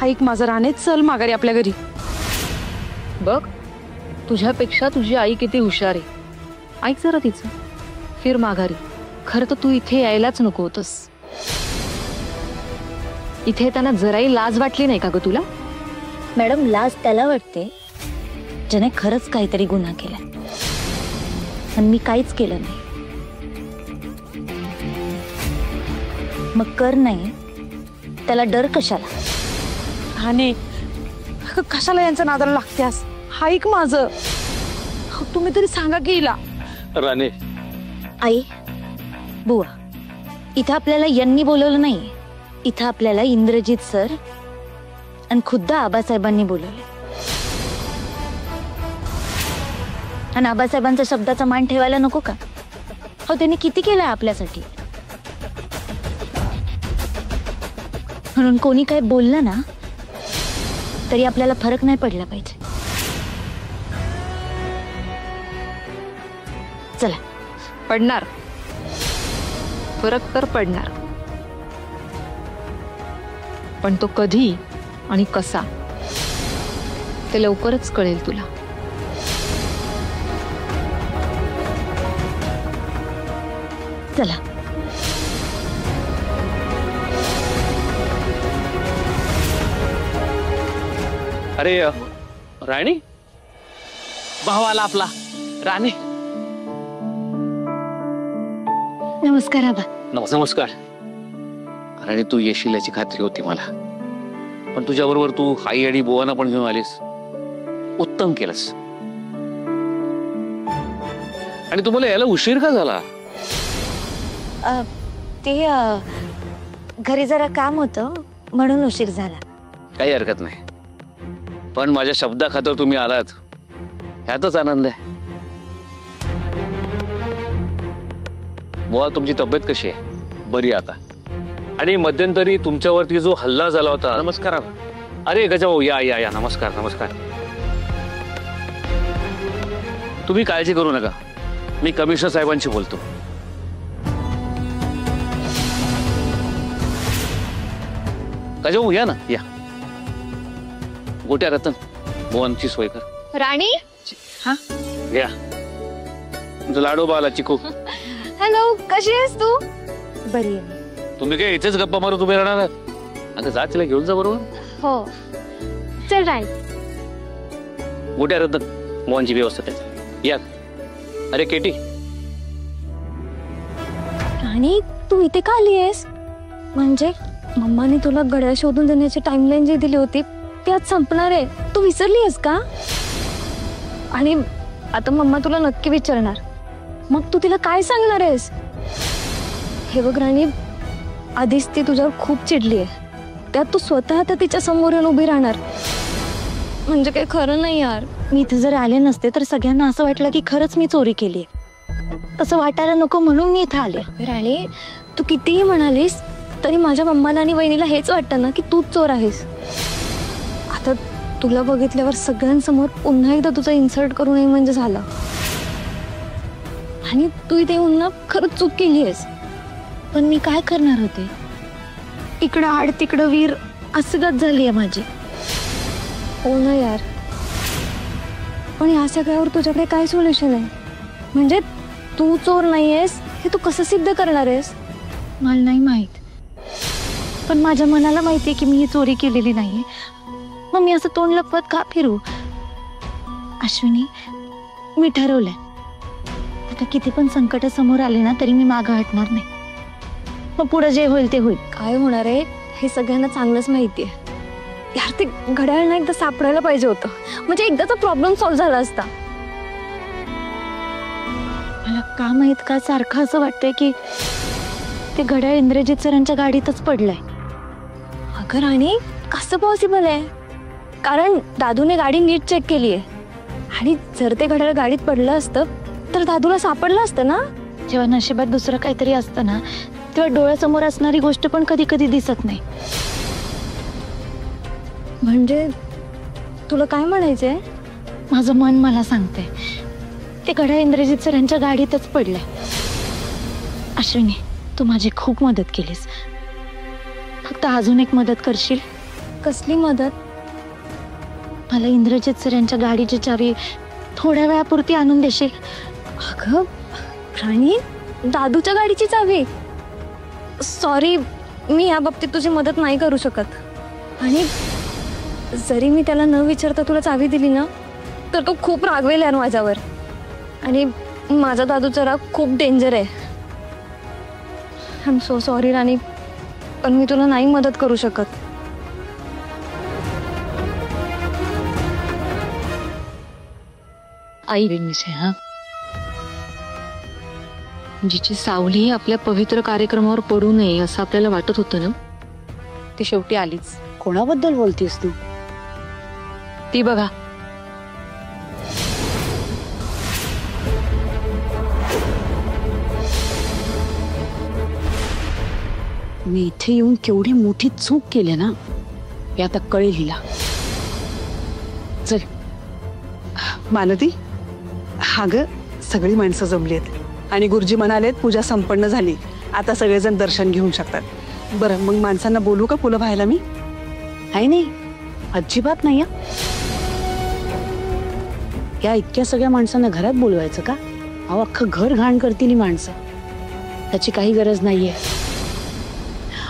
ऐक माझं राणे, चल माघारी आपल्या घरी. बघ तुझ्यापेक्षा तुझी आई किती हुशार आहे. ऐक जरा तिचं, फिर माघारी. खरं तर तू इथे यायलाच नको होतस. इथे त्यांना जराही लाज वाटली नाही का ग तुला? मॅडम, लाज त्याला वाटते ज्याने खरंच काहीतरी गुन्हा केला आणि मी काहीच केलं नाही. मग कर नाही, त्याला डर कशाला? राणे, कशाला यांच्या नादाला लागतेस? ऐक माझं, तुम्ही तरी सांगा की हिला. राणे, आई, बुवा, इथं आपल्याला यांनी बोलवलं नाही. इथं आपल्याला इंद्रजित सर आणि खुद्द आबासाहेबांनी बोलवलं. आणि आबासाहेबांच्या शब्दाचा मान ठेवायला नको का? हो, त्यांनी किती केलंय आपल्यासाठी. म्हणून कोणी काय बोललं ना तरी आपल्याला फरक नाही पडला पाहिजे. चला. पडणार फरक तर पडणार, पण तो कधी आणि कसा ते लवकरच कळेल तुला. चला. अरे राणी, भाव आला आपला राणे. नमस्कार आबा. नमस्कार. राणी, तू येशील याची खात्री होती मला, पण तुझ्या बरोबर तू आई आणि बुवांना पण घेऊन आलीस. उत्तम केलंस. आणि तुम्हाला यायला उशीर का झाला? ते घरी जरा काम होतं म्हणून उशीर झाला. काही हरकत नाही, पण माझ्या शब्दाखातर तुम्ही आलात ह्यातच आनंद आहे. बुवा, तुमची तब्येत कशी आहे? बरी आता? आणि मध्यंतरी तुमच्यावरती जो हल्ला झाला होता. नमस्कार. अरे गजाभाऊ, या या या. नमस्कार नमस्कार. तुम्ही काळजी करू नका, मी कमिशनर साहेबांशी बोलतो. गजाभाऊ या ना, या. गोट्या रतन, बुवांची सोय कर. राणी, हा या. तुमचं लाडोबा आला, चिकू. हॅलो, कशी आहेस तू? बरी आहे. तुम्ही काय इथेच गप्पा मारत उभे राहणार आहात? अगं जा, तिला घेऊन जा बरोबर. हो, चल राणी. गोट्या रतन, बुवांची व्यवस्था आहे. या. अरे केटी. राणी, तू इथे का आली आहेस? म्हणजे मम्माने तुला घड्याळ शोधून देण्याची टाइमलाईन जी दिली होती ती आज संपणार आहे. तू विसरली आहेस का? आणि आता मम्मा तुला नक्की विचारणार, मग तू तिला काय सांगणार आहेस? हे बघ राणी, आधीच ती तुझ्यावर खूप चिडली आहे, त्यात तू स्वतः आता तिच्या समोर येऊन उभी राहणार म्हणजे काही खरं नाही यार. मी इथे जर आले नसते तर सगळ्यांना असं वाटलं की खरंच मी चोरी केली. तसं वाटायला नको म्हणून मी इथे आले. राणी, तू कितीही म्हणालीस तरी माझ्या मम्माला आणि वहिनीला हेच वाटतं ना की तूच चोर आहेस. आता तुला बघितल्यावर सगळ्यांसमोर पुन्हा एकदा तुझा इन्सल्ट करू नये म्हणजे झालं. आणि तू इथे येऊन ना खरंच चूक केली आहेस. पण मी काय करणार होते? इकडं आड तिकडं वीर असगत झाली आहे माझी. हो ना यार, पण या सगळ्यावर तुझ्याकडे काय सोल्युशन आहे? म्हणजे तू चोर नाही आहेस हे तू कसं सिद्ध करणार आहेस? मला नाही माहित, पण माझ्या मनाला माहिती आहे की मी ही चोरी केलेली नाहीये. मग मी असं तोंड लपवत का फिरू? अश्विनी, मी ठरवलंय, आता किती पण संकट समोर आले ना तरी मी मागं हटणार नाही. मग पुढे जे होईल ते होईल. काय होणार आहे हे सगळ्यांना चांगलंच माहिती आहे यार. ते घड्याळ ना एकदा सापडायला पाहिजे होतं, म्हणजे एकदाचा प्रॉब्लेम सॉल्व्ह झाला असता. मला का माहित का सारखं असं वाटतंय की ते घड्याळ इंद्रजित सरांच्या गाडीतच पडलंय. अगं राणी, कसं पॉसिबल आहे? कारण दादूने गाडी नीट चेक केली आहे, आणि जर ते घड्याळ गाडीत पडलं असतं तर दादूला सापडलं असतं ना. जेव्हा नशिबात दुसरं काहीतरी असतं ना तेव्हा डोळ्यासमोर असणारी गोष्ट पण कधी कधी दिसत नाही. म्हणजे तुला काय म्हणायचंय? माझं मन मला सांगते ते घड्याळ इंद्रजित सरांच्या गाडीतच पडलंय. अश्विनी, तू माझी खूप मदत केलीस, फक्त अजून एक मदत करशील? कसली मदत? मला इंद्रजित सर यांच्या गाडीची चावी थोड्या वेळापुरती आणून देशील? अगं राणी, दादूच्या गाडीची चावी? सॉरी, मी या बाबतीत तुझी मदत नाही करू शकत. आणि जरी मी त्याला न विचारता तुला चावी दिली ना, तर तो खूप रागवेल यार माझ्यावर. आणि माझा दादूचा राग खूप डेंजर आहे. आय एम सो सॉरी राणी, पण मी तुला नाही मदत करू शकत. आई हा, जिची सावली आपल्या पवित्र कार्यक्रमावर पडू नये असं आपल्याला वाटत होतं ना, ती शेवटी आलीच. कोणाबद्दल बोलतेस तू? ती बघा. मी इथे येऊन केवढी मोठी चूक केली ना, हे आता कळेल हिला. चल मालती, हा ग सगळी माणसं जमली आहेत आणि गुरुजी म्हणालेत पूजा संपन्न झाली, आता सगळेजण दर्शन घेऊन शकतात. बरं, मग माणसांना बोलू का फुलं व्हायला मी? नाही नाही, अजिबात नाही. या इतक्या सगळ्या माणसांना घरात बोलवायचं का? अहो, अख्खं घर घाण करतील ही माणसं. त्याची काही गरज नाहीये.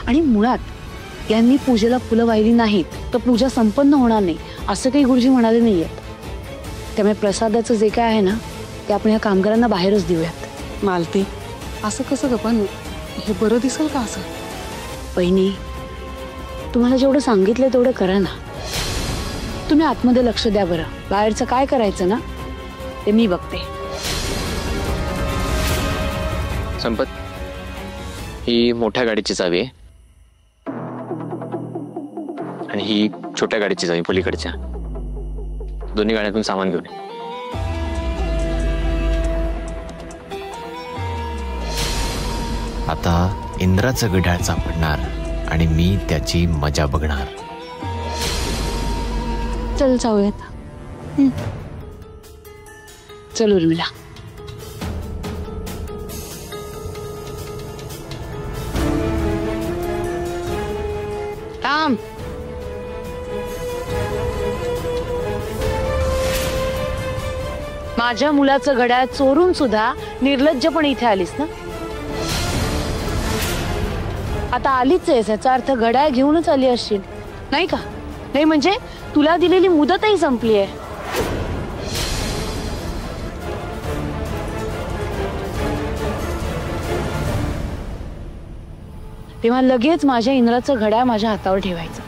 आणि मुळात यांनी पूजेला फुलं वाहिली नाहीत तर पूजा संपन्न होणार नाही असं काही गुरुजी म्हणाले नाहीयेत. त्यामुळे प्रसादाचं जे काय आहे ना, ते आपण या कामगारांना बाहेरच देऊयात. मालती, असं कसं ग? पण हे बरं दिसेल का असं? बहिणी, तुम्हाला जेवढं सांगितलं तेवढं करा ना. तुम्ही आतमध्ये लक्ष द्या बरं. बाहेरचं काय करायचं ना, ते मी बघते. संपत, ही मोठ्या गाडीची चावी आहे आणि ही छोट्या गाडीची चावी पलीकडच्या. दोन्ही गाड्यातून सामान घेऊन ये. आता इंद्राचं घड्याळ सापडणार आणि मी त्याची मजा बघणार. चल जाऊयात. चल उर्मिला. थांब. माझ्या मुलाचं घड्याळ चोरून सुद्धा निर्लज्जपणे इथे आलीस ना? आता आलीच आहेस, याचा अर्थ घड्याळ घेऊनच आली असशील, नाही का? नाही म्हणजे तुला दिलेली मुदतही संपली आहे. तेव्हा लगेच माझ्या इंद्राचं घड्याळ माझ्या हातावर ठेवायचं.